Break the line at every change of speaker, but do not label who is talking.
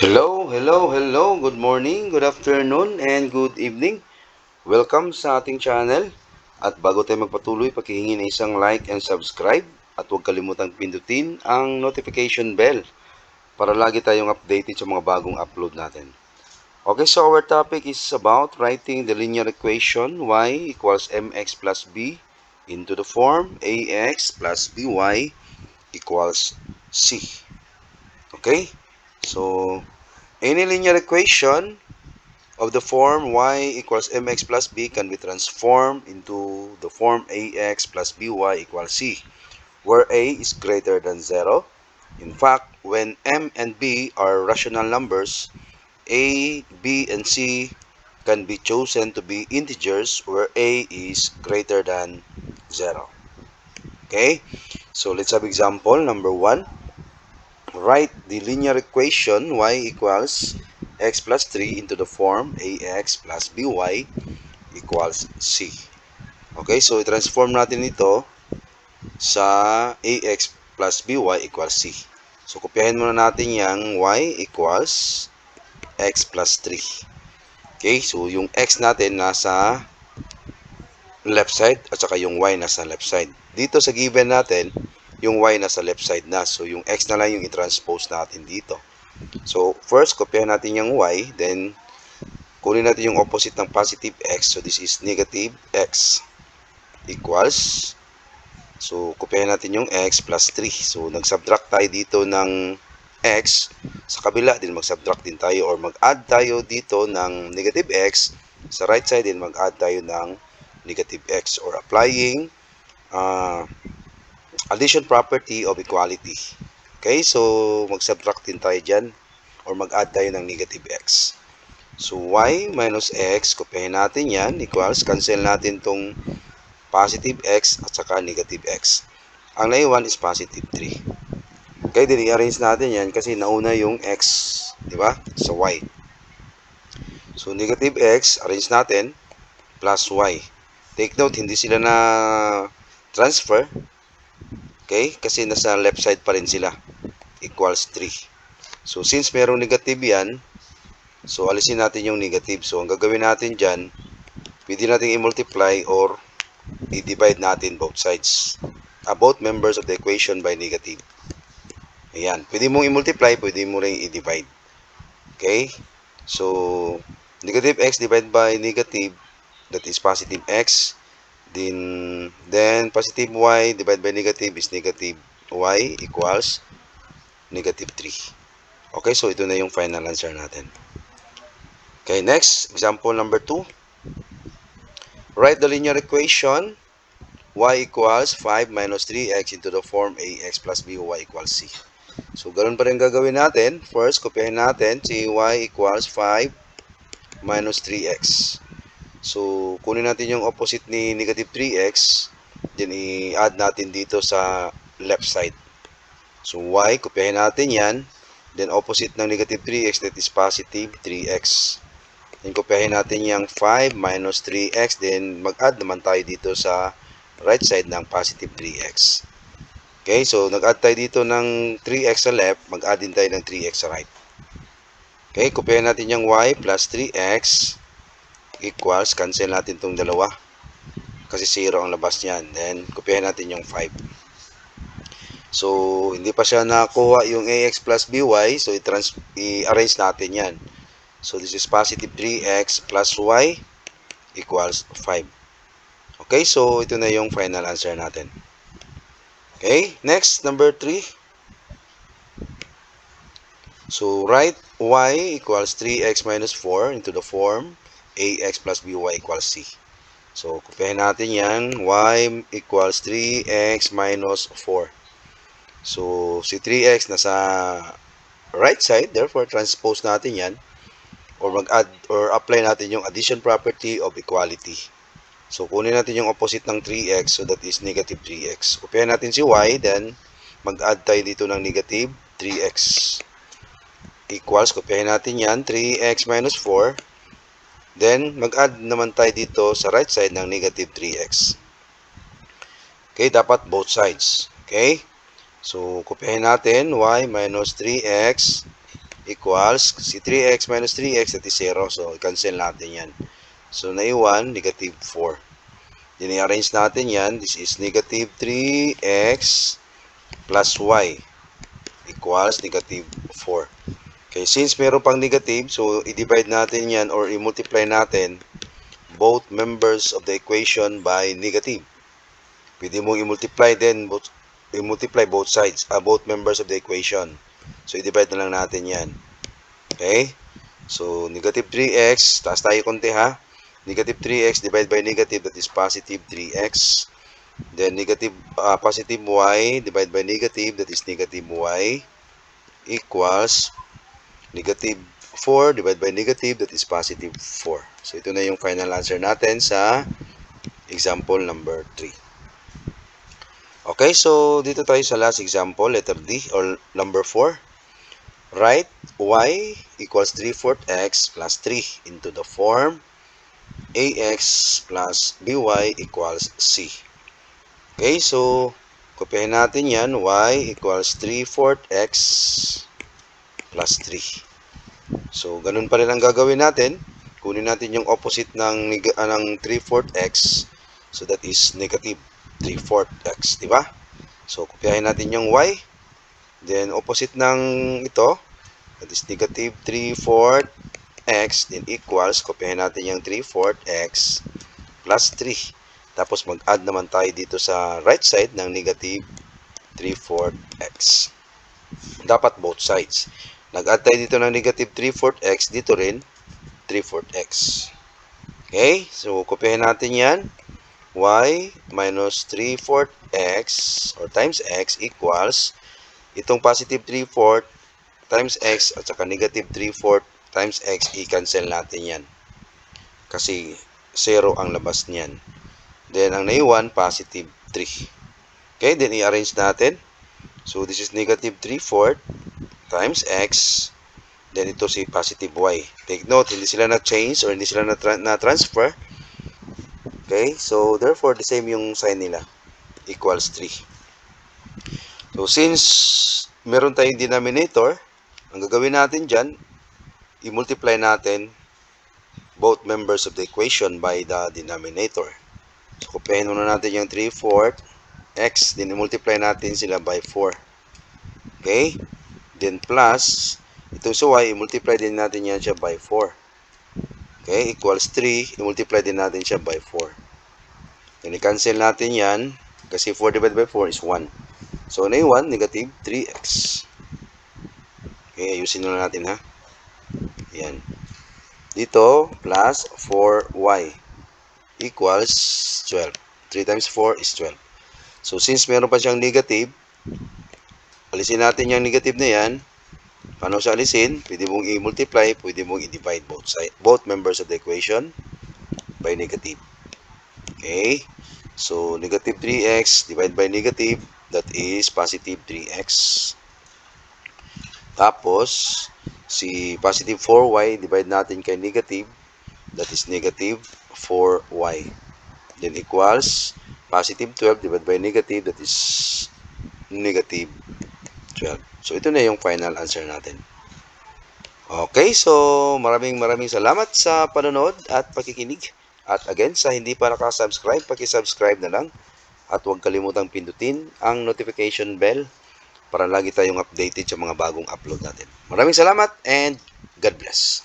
Hello. Good morning, good afternoon, and good evening. Welcome sa ating channel. At bago tayo magpatuloy, pakihingi ng isang like and subscribe. At huwag kalimutang pindutin ang notification bell para lagi tayong updated sa mga bagong upload natin. Okay, so our topic is about writing the linear equation y equals mx plus b into the form ax plus by equals c. Okay, so any linear equation of the form y equals mx plus b can be transformed into the form ax plus by equals c, where a is greater than 0. In fact, when m and b are rational numbers, a, b, and c can be chosen to be integers where a is greater than 0. Okay, so let's have example number 1. Write the linear equation y equals x plus 3 into the form ax plus by equals c. Okay, so i-transform natin ito sa ax plus by equals c. So, kopyahin muna natin yung y equals x plus 3. Okay, so yung x natin nasa left side at saka yung y nasa left side. Dito sa given natin, yung y nasa left side na. So, yung x na lang yung i-transpose natin dito. So, first, kopyahin natin yung y. Then, kunin natin yung opposite ng positive x. So, this is negative x equals. So, kopyahin natin yung x plus 3. So, nag-subtract tayo dito ng x. Sa kabila din, mag-subtract din tayo or mag-add tayo dito ng negative x. Sa right side din, mag-add tayo ng negative x or applying addition property of equality. Okay, so mag-subtract din tayo dyan or mag-add tayo ng negative x. So, y minus x, kopyahin natin yan, equals, cancel natin tong positive x at saka negative x. Ang naiwan is positive 3. Okay, then i-arrange natin yan kasi nauna yung x, di ba, sa y. So, negative x, arrange natin, plus y. Take note, hindi sila na transfer. Okay, kasi nasa left side pa rin sila. Equals 3. So, since merong negative yan, so alisin natin yung negative. So, ang gagawin natin dyan, pwede natin i-multiply or i-divide natin both sides. Both members of the equation by negative. Ayan. Pwede mong i-multiply, pwede mo rin i-divide. Okay? So, negative x divided by negative, that is positive x. Then positive y divided by negative is negative y equals negative 3. Okay, so ito na yung final answer natin. Okay, next, example number 2. Write the linear equation y equals 5 minus 3x into the form ax plus by equals c. So, ganun pa rin gagawin natin. First, kopyahin natin si y equals 5 minus 3x. So, kunin natin yung opposite ni negative 3x. Then, i-add natin dito sa left side. So, y, kopyahin natin yan. Then, opposite ng negative 3x, that is positive 3x. Then, kopyahin natin yung 5 minus 3x. Then, mag-add naman tayo dito sa right side ng positive 3x. Okay, so, nag-add tayo dito ng 3x sa left. Mag-add din tayo ng 3x sa right. Okay, kopyahin natin yung y plus 3x equals, cancel natin itong dalawa kasi 0 ang labas niyan. Then, kopyahin natin yung 5. So, hindi pa siya nakuha yung ax plus by. So, i-arrange natin yan. So, this is positive 3x plus y equals 5. Okay, so ito na yung final answer natin. Okay, next, number 3. So, write y equals 3x minus 4 into the form ax plus by equals c. So, kopyahin natin yan. Y equals 3x minus 4. So, si 3x nasa right side. Therefore, transpose natin yan. Or mag-add or apply natin yung addition property of equality. So, kunin natin yung opposite ng 3x. So, that is negative 3x. Kopyahin natin si y. Then, mag-add tayo dito ng negative 3x. Equals, kopyahin natin yan. 3x minus 4. Then, mag-add naman tayo dito sa right side ng negative 3x. Okay, dapat both sides. Okay? So, kopyahin natin y minus 3x equals, si 3x minus 3x, that is 0. So, cancel natin yan. So, naiwan, negative 4. Then, i-arrange natin yan. This is negative 3x plus y equals negative 4. Okay, since meron pang negative, so, i-divide natin yan or i-multiply natin both members of the equation by negative. Pwede mong i-multiply din, i-multiply both sides, both members of the equation. So, i-divide na lang natin yan. Okay? So, negative 3x, taas tayo konti ha. Negative 3x divided by negative, that is positive 3x. Then, positive y divided by negative, that is negative y, equals negative 4 divided by negative, that is positive 4. So, ito na yung final answer natin sa example number 3. Okay, so dito tayo sa last example, letter D, or number 4. Write y equals 3/4 x plus 3 into the form ax plus by equals c. Okay, so kopyahin natin yan. Y equals 3/4 x plus 3. So, ganun pa rin ang gagawin natin. Kunin natin yung opposite ng 3/4 x. So, that is negative 3/4 x, di ba? So, kopyahin natin yung y. Then, opposite ng ito, that is negative 3/4 x, then equals, kopyahin natin yung 3/4 x plus 3. Tapos, mag-add naman tayo dito sa right side ng negative 3/4 x. Dapat both sides. Nag-add tayo dito ng negative 3/4 x, dito rin 3/4 x. Okay? So, kopyahin natin yan. Y minus 3/4 x or times x equals itong positive 3/4 times x at saka negative 3/4 times x, i-cancel natin yan. Kasi 0 ang labas niyan. Then, ang naiwan, positive 3. Okay, then i-arrange natin. So, this is negative 3/4 times x. Then, ito si positive y. Take note, hindi sila na-change or hindi sila na-transfer. Okay, so therefore, the same yung sign nila. Equals 3. So, since meron tayong denominator, ang gagawin natin dyan, i-multiply natin both members of the equation by the denominator. So, kopyahin muna natin yung 3/4 x, then i-multiply natin sila by 4. Okay? Then plus, ito sa y, i-multiply din natin yan siya by 4. Okay? Equals 3, i-multiply din natin siya by 4. Then, i-cancel natin yan, kasi 4 divided by 4 is 1. So, naiwan, negative 3x. Okay, ayusin na natin ha. Yan. Dito, plus 4y equals 12. 3 times 4 is 12. So, since meron pa siyang negative, alisin natin yung negative na yan. Paano siya alisin? Pwede mong i-multiply, pwede mong i-divide both members of the equation by negative. Okay? So, negative 3x divided by negative, that is positive 3x. Tapos, si positive 4y, divide natin kay negative, that is negative 4y. Then equals positive 12 divided by negative, that is negative 12. So, ito na yung final answer natin. Okay, so maraming salamat sa panonood at pakikinig. At again, sa hindi pa nakasubscribe, paki-subscribe na lang. At huwag kalimutang pindutin ang notification bell para lagi tayong updated sa mga bagong upload natin. Maraming salamat and God bless.